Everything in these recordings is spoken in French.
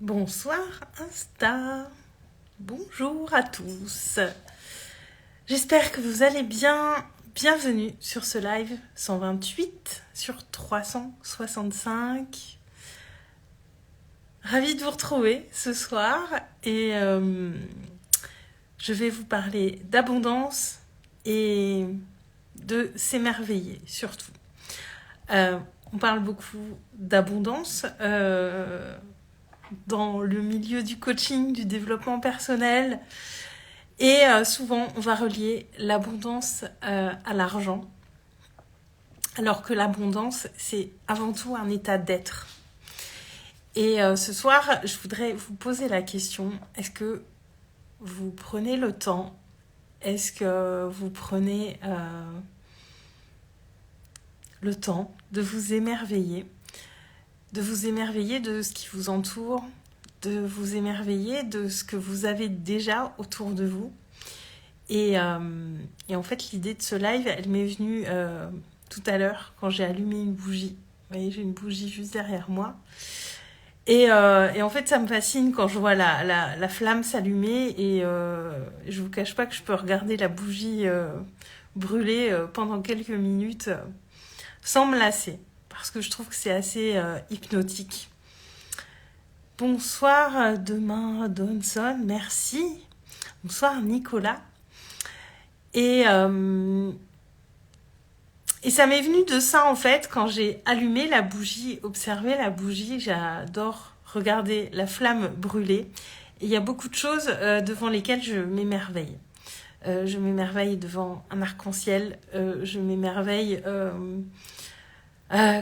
Bonsoir Insta, bonjour à tous. J'espère que vous allez bien. Bienvenue sur ce live 128 sur 365. Ravie de vous retrouver ce soir et je vais vous parler d'abondance et de s'émerveiller surtout. On parle beaucoup d'abondance dans le milieu du coaching, du développement personnel. Et souvent, on va relier l'abondance à l'argent. Alors que l'abondance, c'est avant tout un état d'être. Et ce soir, je voudrais vous poser la question, est-ce que vous prenez le temps? Est-ce que vous prenez le temps de vous émerveiller? De vous émerveiller de ce qui vous entoure, de vous émerveiller de ce que vous avez déjà autour de vous. Et en fait, l'idée de ce live, elle m'est venue tout à l'heure quand j'ai allumé une bougie. Vous voyez, j'ai une bougie juste derrière moi. Et en fait, ça me fascine quand je vois la flamme s'allumer et je vous cache pas que je peux regarder la bougie brûler pendant quelques minutes sans me lasser. Parce que je trouve que c'est assez hypnotique. Bonsoir demain Donson, merci. Bonsoir Nicolas. Et ça m'est venu de ça en fait, quand j'ai allumé la bougie, observé la bougie, j'adore regarder la flamme brûler. Et il y a beaucoup de choses devant lesquelles je m'émerveille. Je m'émerveille devant un arc-en-ciel, je m'émerveille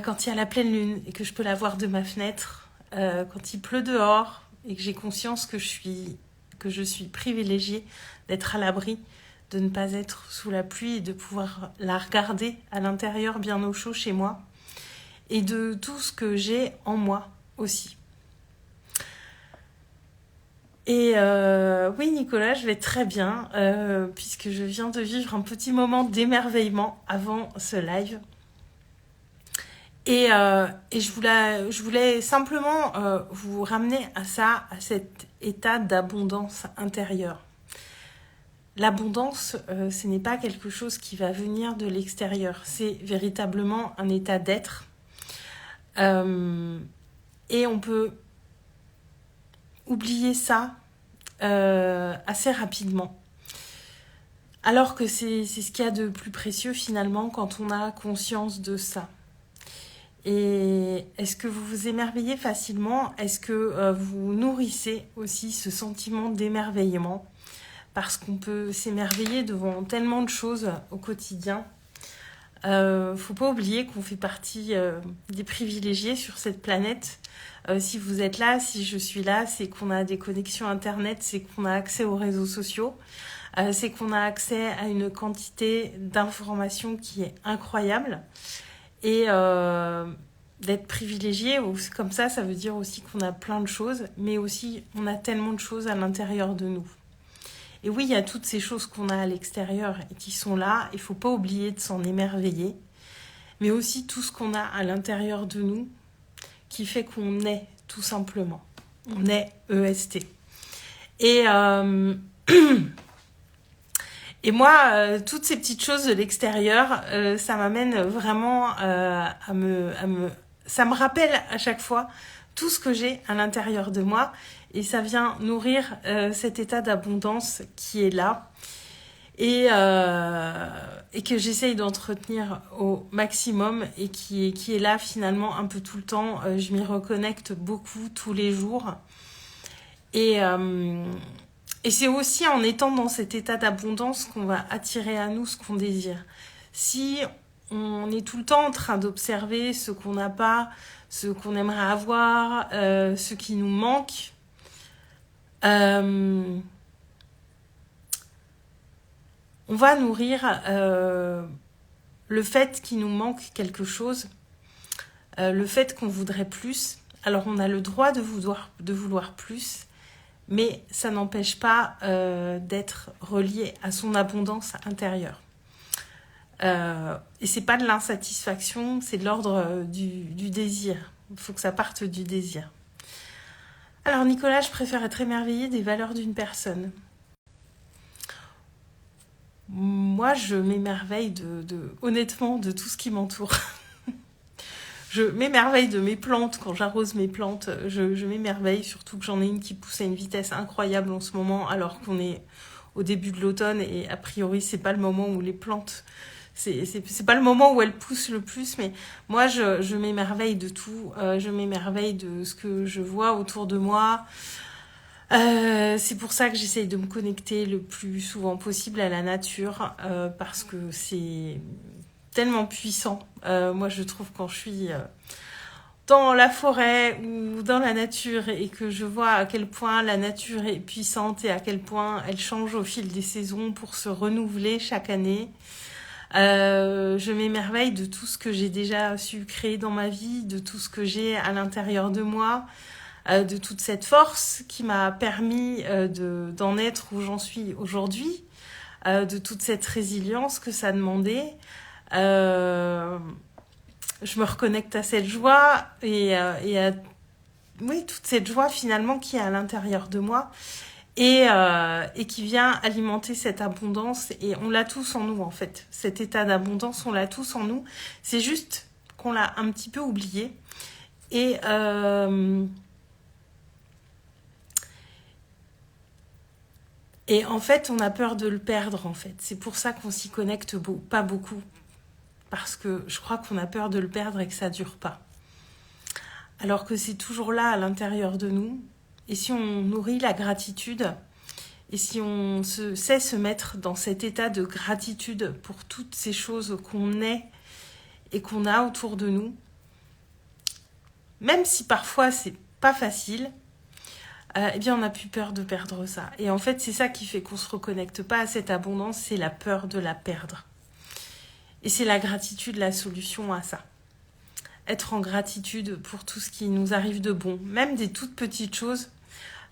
quand il y a la pleine lune et que je peux la voir de ma fenêtre, quand il pleut dehors et que j'ai conscience que je suis privilégiée d'être à l'abri, de ne pas être sous la pluie et de pouvoir la regarder à l'intérieur bien au chaud chez moi, et de tout ce que j'ai en moi aussi. Et oui Nicolas, je vais très bien, puisque je viens de vivre un petit moment d'émerveillement avant ce live. Et je voulais simplement vous ramener à ça, à cet état d'abondance intérieure. L'abondance, ce n'est pas quelque chose qui va venir de l'extérieur, c'est véritablement un état d'être. Et on peut oublier ça assez rapidement. Alors que c'est ce qu'il y a de plus précieux finalement quand on a conscience de ça. Et est-ce que vous vous émerveillez facilement? Est-ce que vous nourrissez aussi ce sentiment d'émerveillement? Parce qu'on peut s'émerveiller devant tellement de choses au quotidien. Faut pas oublier qu'on fait partie des privilégiés sur cette planète. Si vous êtes là, si je suis là, c'est qu'on a des connexions internet, c'est qu'on a accès aux réseaux sociaux, c'est qu'on a accès à une quantité d'informations qui est incroyable. Et d'être privilégié, comme ça veut dire aussi qu'on a plein de choses, mais aussi on a tellement de choses à l'intérieur de nous. Et oui, il y a toutes ces choses qu'on a à l'extérieur et qui sont là, il ne faut pas oublier de s'en émerveiller, mais aussi tout ce qu'on a à l'intérieur de nous qui fait qu'on est, tout simplement. On est EST. Et moi, toutes ces petites choses de l'extérieur, ça m'amène vraiment ça me rappelle à chaque fois tout ce que j'ai à l'intérieur de moi. Et ça vient nourrir cet état d'abondance qui est là. Et que j'essaye d'entretenir au maximum et qui est là finalement un peu tout le temps. Je m'y reconnecte beaucoup tous les jours. Et c'est aussi en étant dans cet état d'abondance qu'on va attirer à nous ce qu'on désire. Si on est tout le temps en train d'observer ce qu'on n'a pas, ce qu'on aimerait avoir, ce qui nous manque, on va nourrir le fait qu'il nous manque quelque chose, le fait qu'on voudrait plus. Alors on a le droit de vouloir plus, mais ça n'empêche pas d'être relié à son abondance intérieure. Et c'est pas de l'insatisfaction, c'est de l'ordre du désir. Il faut que ça parte du désir. Alors Nicolas, je préfère être émerveillée des valeurs d'une personne. Moi, je m'émerveille honnêtement de tout ce qui m'entoure. Je m'émerveille de mes plantes quand j'arrose mes plantes. Je m'émerveille, surtout que j'en ai une qui pousse à une vitesse incroyable en ce moment, alors qu'on est au début de l'automne et a priori, c'est pas le moment où les plantes, c'est pas le moment où elles poussent le plus. Mais moi, je m'émerveille de tout. Je m'émerveille de ce que je vois autour de moi. C'est pour ça que j'essaye de me connecter le plus souvent possible à la nature, parce que c'est tellement puissant. Moi, je trouve quand je suis dans la forêt ou dans la nature et que je vois à quel point la nature est puissante et à quel point elle change au fil des saisons pour se renouveler chaque année. Je m'émerveille de tout ce que j'ai déjà su créer dans ma vie, de tout ce que j'ai à l'intérieur de moi, de toute cette force qui m'a permis d'en être où j'en suis aujourd'hui, de toute cette résilience que ça demandait. Je me reconnecte à cette joie et à oui, toute cette joie finalement qui est à l'intérieur de moi et qui vient alimenter cette abondance. Et on l'a tous en nous en fait. Cet état d'abondance, on l'a tous en nous. C'est juste qu'on l'a un petit peu oublié. Et en fait, on a peur de le perdre en fait. C'est pour ça qu'on s'y connecte pas beaucoup. Parce que je crois qu'on a peur de le perdre et que ça dure pas. Alors que c'est toujours là à l'intérieur de nous. Et si on nourrit la gratitude, et si on sait se mettre dans cet état de gratitude pour toutes ces choses qu'on est et qu'on a autour de nous, même si parfois c'est pas facile, eh bien on n'a plus peur de perdre ça. Et en fait, c'est ça qui fait qu'on se reconnecte pas à cette abondance, c'est la peur de la perdre. Et c'est la gratitude la solution à ça. Être en gratitude pour tout ce qui nous arrive de bon, même des toutes petites choses.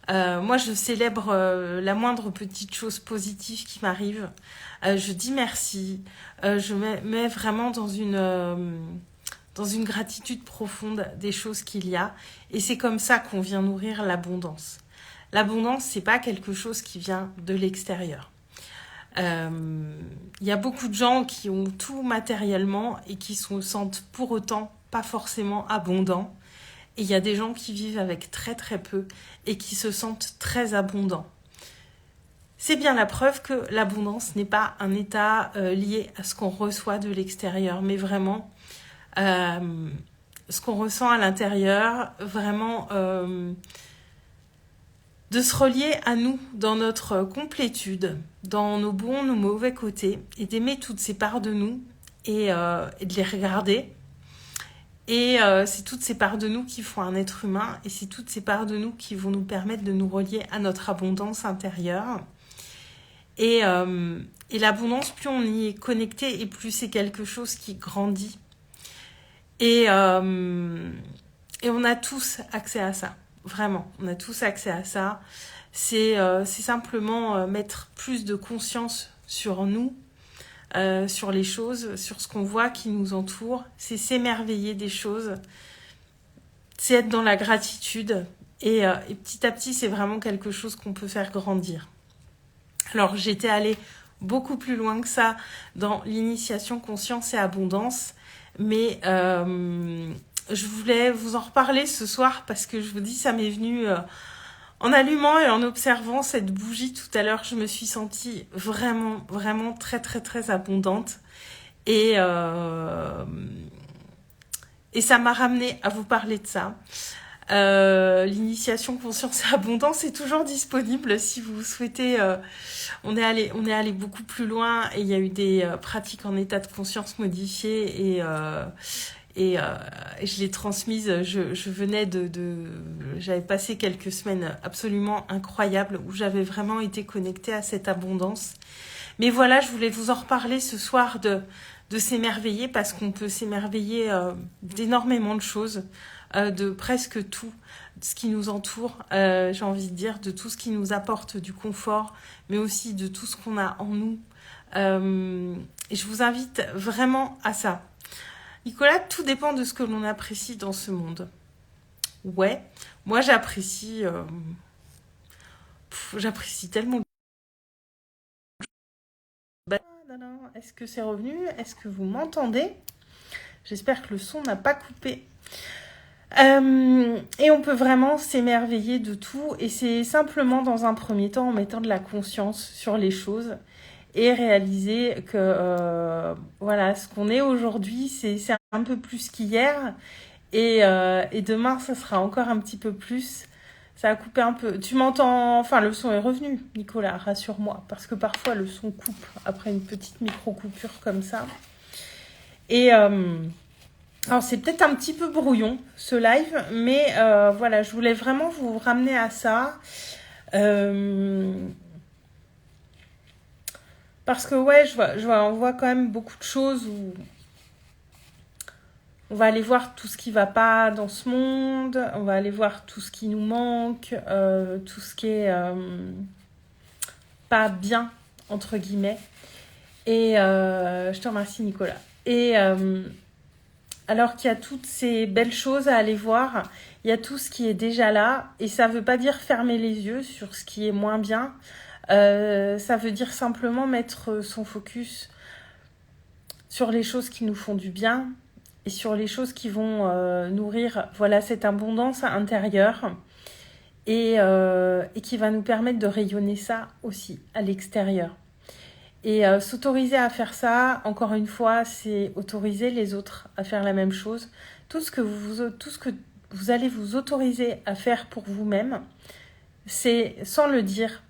Moi, je célèbre la moindre petite chose positive qui m'arrive. Je dis merci. Je mets vraiment dans une gratitude profonde des choses qu'il y a. Et c'est comme ça qu'on vient nourrir l'abondance. L'abondance, c'est pas quelque chose qui vient de l'extérieur. Y a beaucoup de gens qui ont tout matériellement et qui se sentent pour autant pas forcément abondants. Et il y a des gens qui vivent avec très très peu et qui se sentent très abondants. C'est bien la preuve que l'abondance n'est pas un état lié à ce qu'on reçoit de l'extérieur, mais vraiment ce qu'on ressent à l'intérieur, vraiment de se relier à nous dans notre complétude, dans nos bons, nos mauvais côtés, et d'aimer toutes ces parts de nous et de les regarder. Et c'est toutes ces parts de nous qui font un être humain, et c'est toutes ces parts de nous qui vont nous permettre de nous relier à notre abondance intérieure. Et l'abondance, plus on y est connecté, et plus c'est quelque chose qui grandit. Et on a tous accès à ça. Vraiment, on a tous accès à ça. C'est simplement mettre plus de conscience sur nous, sur les choses, sur ce qu'on voit qui nous entoure. C'est s'émerveiller des choses. C'est être dans la gratitude. Et petit à petit, c'est vraiment quelque chose qu'on peut faire grandir. Alors, j'étais allée beaucoup plus loin que ça dans l'initiation conscience et abondance. Mais je voulais vous en reparler ce soir parce que je vous dis, ça m'est venu en allumant et en observant cette bougie tout à l'heure. Je me suis sentie vraiment, vraiment très, très, très abondante. Et ça m'a ramené à vous parler de ça. L'initiation conscience et abondance est toujours disponible si vous souhaitez. On est allé beaucoup plus loin et il y a eu des pratiques en état de conscience modifiées et je l'ai transmise. Je venais j'avais passé quelques semaines absolument incroyables où j'avais vraiment été connectée à cette abondance. Mais voilà, je voulais vous en reparler ce soir de s'émerveiller parce qu'on peut s'émerveiller d'énormément de choses, de presque tout ce qui nous entoure, j'ai envie de dire, de tout ce qui nous apporte du confort, mais aussi de tout ce qu'on a en nous. Et je vous invite vraiment à ça. Nicolas, tout dépend de ce que l'on apprécie dans ce monde. Ouais, moi j'apprécie tellement. Est-ce que c'est revenu? Est-ce que vous m'entendez? J'espère que le son n'a pas coupé. Et on peut vraiment s'émerveiller de tout. Et c'est simplement dans un premier temps en mettant de la conscience sur les choses et réaliser que voilà, ce qu'on est aujourd'hui, c'est un peu plus qu'hier. Et demain, ça sera encore un petit peu plus. Ça a coupé un peu. Tu m'entends? Enfin, le son est revenu, Nicolas, rassure-moi. Parce que parfois, le son coupe après une petite micro-coupure comme ça. Et alors, c'est peut-être un petit peu brouillon, ce live. Mais voilà, je voulais vraiment vous ramener à ça. Parce que, ouais, on voit quand même beaucoup de choses où on va aller voir tout ce qui va pas dans ce monde, on va aller voir tout ce qui nous manque, tout ce qui est pas bien, entre guillemets. Et je te remercie, Nicolas. Et alors qu'il y a toutes ces belles choses à aller voir, il y a tout ce qui est déjà là. Et ça veut pas dire fermer les yeux sur ce qui est moins bien. Ça veut dire simplement mettre son focus sur les choses qui nous font du bien, et sur les choses qui vont nourrir voilà, cette abondance intérieure et qui va nous permettre de rayonner ça aussi à l'extérieur. Et s'autoriser à faire ça, encore une fois, c'est autoriser les autres à faire la même chose. Tout ce que vous allez vous autoriser à faire pour vous-même, c'est, sans le dire,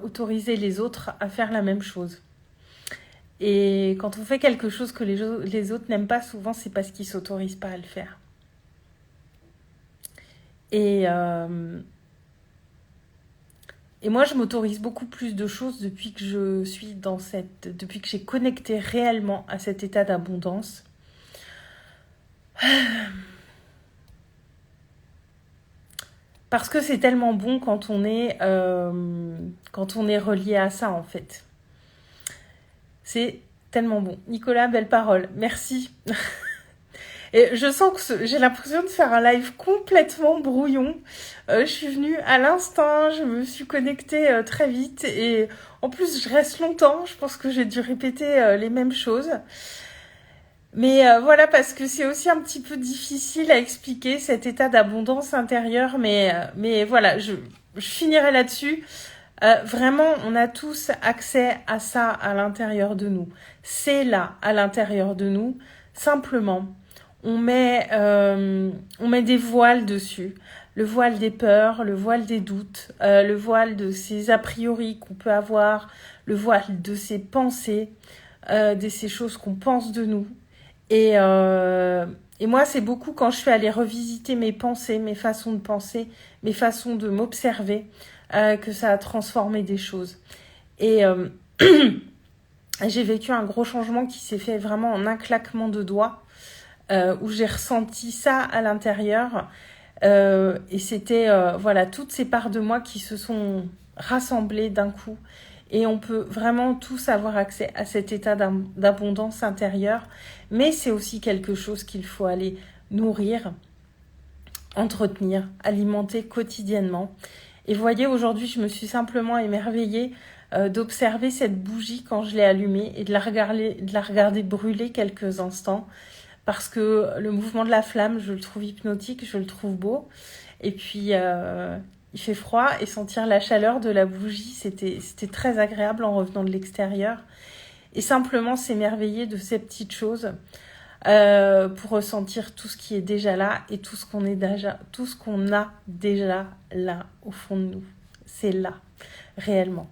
autoriser les autres à faire la même chose. Et quand on fait quelque chose que les autres n'aiment pas, souvent, c'est parce qu'ils ne s'autorisent pas à le faire. Et moi, je m'autorise beaucoup plus de choses depuis que depuis que j'ai connecté réellement à cet état d'abondance. Parce que c'est tellement bon quand on est relié à ça, en fait. C'est tellement bon. Nicolas, belle parole. Merci. Et je sens que j'ai l'impression de faire un live complètement brouillon. Je suis venue à l'instinct, je me suis connectée très vite et en plus je reste longtemps. Je pense que j'ai dû répéter les mêmes choses. Mais voilà, parce que c'est aussi un petit peu difficile à expliquer cet état d'abondance intérieure. Mais voilà, je finirai là-dessus. Vraiment, on a tous accès à ça à l'intérieur de nous. C'est là, à l'intérieur de nous. Simplement, on met des voiles dessus. Le voile des peurs, le voile des doutes, le voile de ces a priori qu'on peut avoir, le voile de ces pensées, de ces choses qu'on pense de nous. Et moi, c'est beaucoup quand je suis allée revisiter mes pensées, mes façons de penser, mes façons de m'observer, que ça a transformé des choses. Et j'ai vécu un gros changement qui s'est fait vraiment en un claquement de doigts, où j'ai ressenti ça à l'intérieur. Et c'était voilà, toutes ces parts de moi qui se sont rassemblées d'un coup. Et on peut vraiment tous avoir accès à cet état d'abondance intérieure. Mais c'est aussi quelque chose qu'il faut aller nourrir, entretenir, alimenter quotidiennement. Et voyez, aujourd'hui, je me suis simplement émerveillée d'observer cette bougie quand je l'ai allumée et de la regarder brûler quelques instants. Parce que le mouvement de la flamme, je le trouve hypnotique, je le trouve beau. Et puis, il fait froid et sentir la chaleur de la bougie, c'était très agréable en revenant de l'extérieur. Et simplement s'émerveiller de ces petites choses pour ressentir tout ce qui est déjà là et tout ce qu'on a déjà là au fond de nous. C'est là, réellement.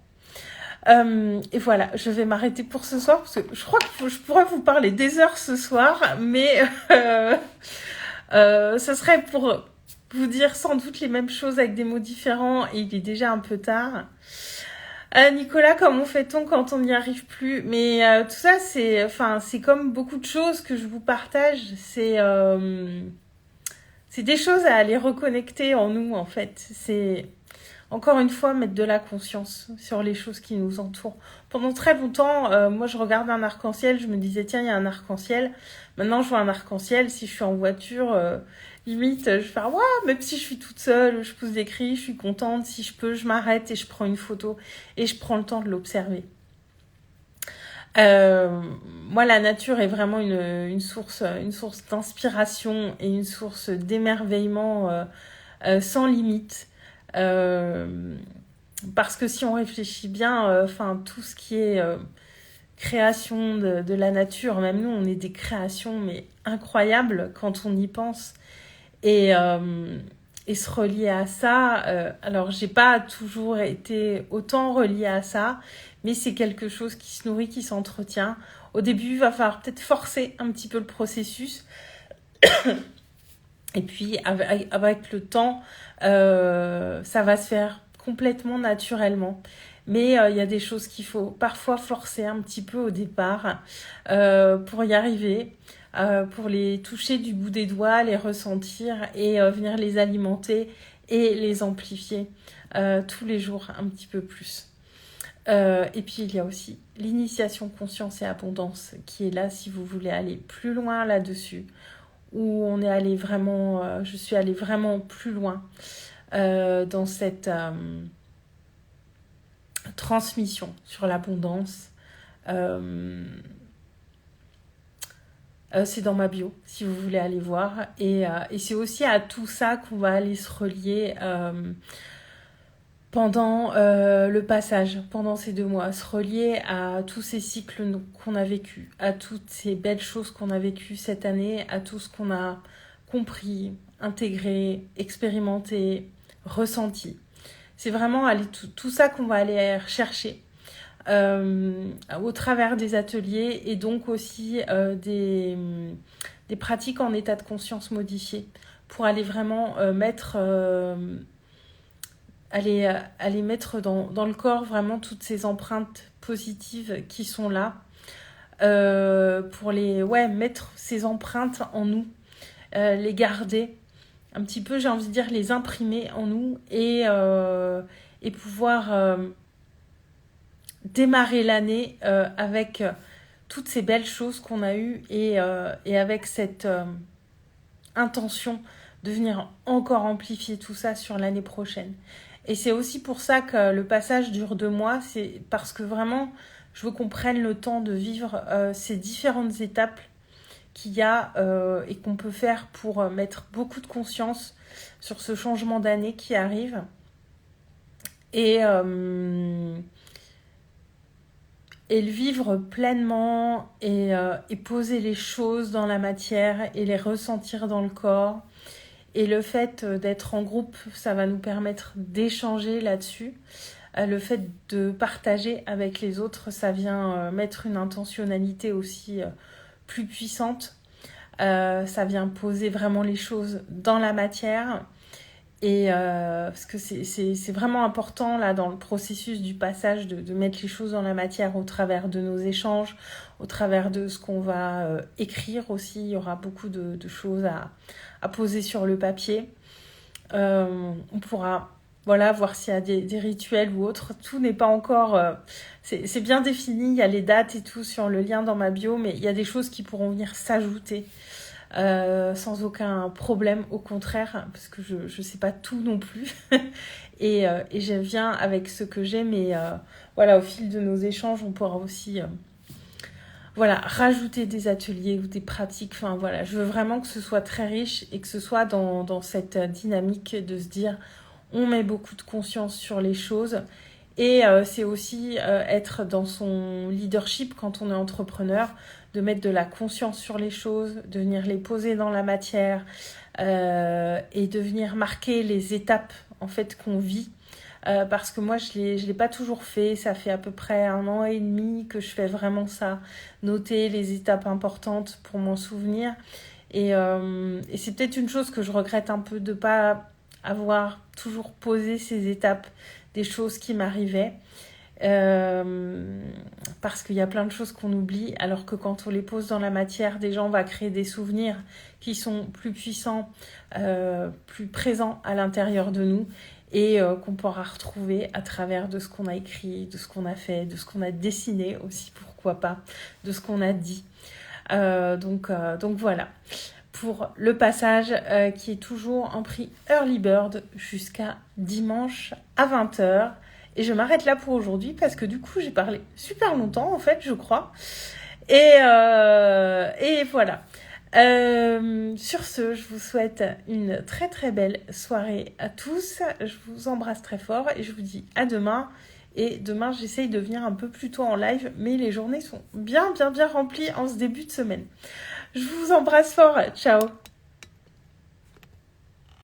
Et voilà, je vais m'arrêter pour ce soir parce que je crois que je pourrais vous parler des heures ce soir, mais ça serait pour vous dire sans doute les mêmes choses avec des mots différents et il est déjà un peu tard. Nicolas, comment fait-on quand on n'y arrive plus? Mais tout ça, c'est comme beaucoup de choses que je vous partage. C'est des choses à aller reconnecter en nous, en fait. C'est, encore une fois, mettre de la conscience sur les choses qui nous entourent. Pendant très longtemps, moi, je regarde un arc-en-ciel, je me disais, tiens, il y a un arc-en-ciel. Maintenant, je vois un arc-en-ciel. Si je suis en voiture, Limite, je fais, ouais, même si je suis toute seule, je pousse des cris, je suis contente. Si je peux, je m'arrête et je prends une photo et je prends le temps de l'observer. Moi, la nature est vraiment une source d'inspiration et une source d'émerveillement sans limite. Euh, Parce que si on réfléchit bien, tout ce qui est création de la nature, même nous, on est des créations, mais incroyables quand on y pense. Et, euh, et se relier à ça, alors j'ai pas toujours été autant reliée à ça, mais c'est quelque chose qui se nourrit, qui s'entretient. Au début, il va falloir peut-être forcer un petit peu le processus. Et puis, avec le temps, ça va se faire complètement naturellement. Mais il y a des choses qu'il faut parfois forcer un petit peu au départ pour y arriver, pour les toucher du bout des doigts, les ressentir et venir les alimenter et les amplifier tous les jours un petit peu plus. Et puis il y a aussi l'initiation conscience et abondance qui est là si vous voulez aller plus loin là-dessus, où on est allé vraiment, je suis allée vraiment plus loin dans cette transmission sur l'abondance. Euh, c'est dans ma bio, si vous voulez aller voir. Et c'est aussi à tout ça qu'on va aller se relier pendant le passage, pendant ces 2 mois. Se relier à tous ces cycles qu'on a vécus, à toutes ces belles choses qu'on a vécues cette année, à tout ce qu'on a compris, intégré, expérimenté, ressenti. C'est vraiment tout ça qu'on va aller rechercher au travers des ateliers et donc aussi des pratiques en état de conscience modifié pour aller vraiment aller mettre dans le corps vraiment toutes ces empreintes positives qui sont là pour mettre ces empreintes en nous, les garder un petit peu, j'ai envie de dire, les imprimer en nous et pouvoir démarrer l'année avec toutes ces belles choses qu'on a eues et avec cette intention de venir encore amplifier tout ça sur l'année prochaine. Et c'est aussi pour ça que le passage dure 2 mois, c'est parce que vraiment, je veux qu'on prenne le temps de vivre ces différentes étapes qu'il y a et qu'on peut faire pour mettre beaucoup de conscience sur ce changement d'année qui arrive. Et le vivre pleinement et poser les choses dans la matière et les ressentir dans le corps. Et le fait d'être en groupe, ça va nous permettre d'échanger là-dessus. Le fait de partager avec les autres, ça vient mettre une intentionnalité aussi plus puissante. Ça vient poser vraiment les choses dans la matière. Et parce que c'est vraiment important là dans le processus du passage de mettre les choses dans la matière au travers de nos échanges, au travers de ce qu'on va écrire aussi. Il y aura beaucoup de choses à poser sur le papier. On pourra voir s'il y a des rituels ou autres. Tout n'est pas encore... c'est bien défini, il y a les dates et tout sur le lien dans ma bio, mais il y a des choses qui pourront venir s'ajouter. Sans aucun problème, au contraire, parce que je ne sais pas tout non plus. et je viens avec ce que j'ai, mais au fil de nos échanges, on pourra aussi rajouter des ateliers ou des pratiques. Je veux vraiment que ce soit très riche et que ce soit dans cette dynamique de se dire on met beaucoup de conscience sur les choses. Et c'est aussi être dans son leadership quand on est entrepreneur, de mettre de la conscience sur les choses, de venir les poser dans la matière et de venir marquer les étapes en fait qu'on vit. Parce que moi, je l'ai pas toujours fait. Ça fait à peu près 1 an et demi que je fais vraiment ça. Noter les étapes importantes pour m'en souvenir. Et c'est peut-être une chose que je regrette un peu de pas avoir toujours posé ces étapes des choses qui m'arrivaient. Parce qu'il y a plein de choses qu'on oublie, alors que quand on les pose dans la matière, déjà on va créer des souvenirs qui sont plus puissants, plus présents à l'intérieur de nous et qu'on pourra retrouver à travers de ce qu'on a écrit, de ce qu'on a fait, de ce qu'on a dessiné aussi, pourquoi pas, de ce qu'on a dit. Donc voilà. pour le passage qui est toujours en prix Early Bird jusqu'à dimanche à 20h. Et je m'arrête là pour aujourd'hui parce que du coup, j'ai parlé super longtemps, en fait, je crois. Et voilà. Sur ce, je vous souhaite une très très belle soirée à tous. Je vous embrasse très fort et je vous dis à demain. Et demain, j'essaye de venir un peu plus tôt en live, mais les journées sont bien remplies en ce début de semaine. Je vous embrasse fort. Ciao.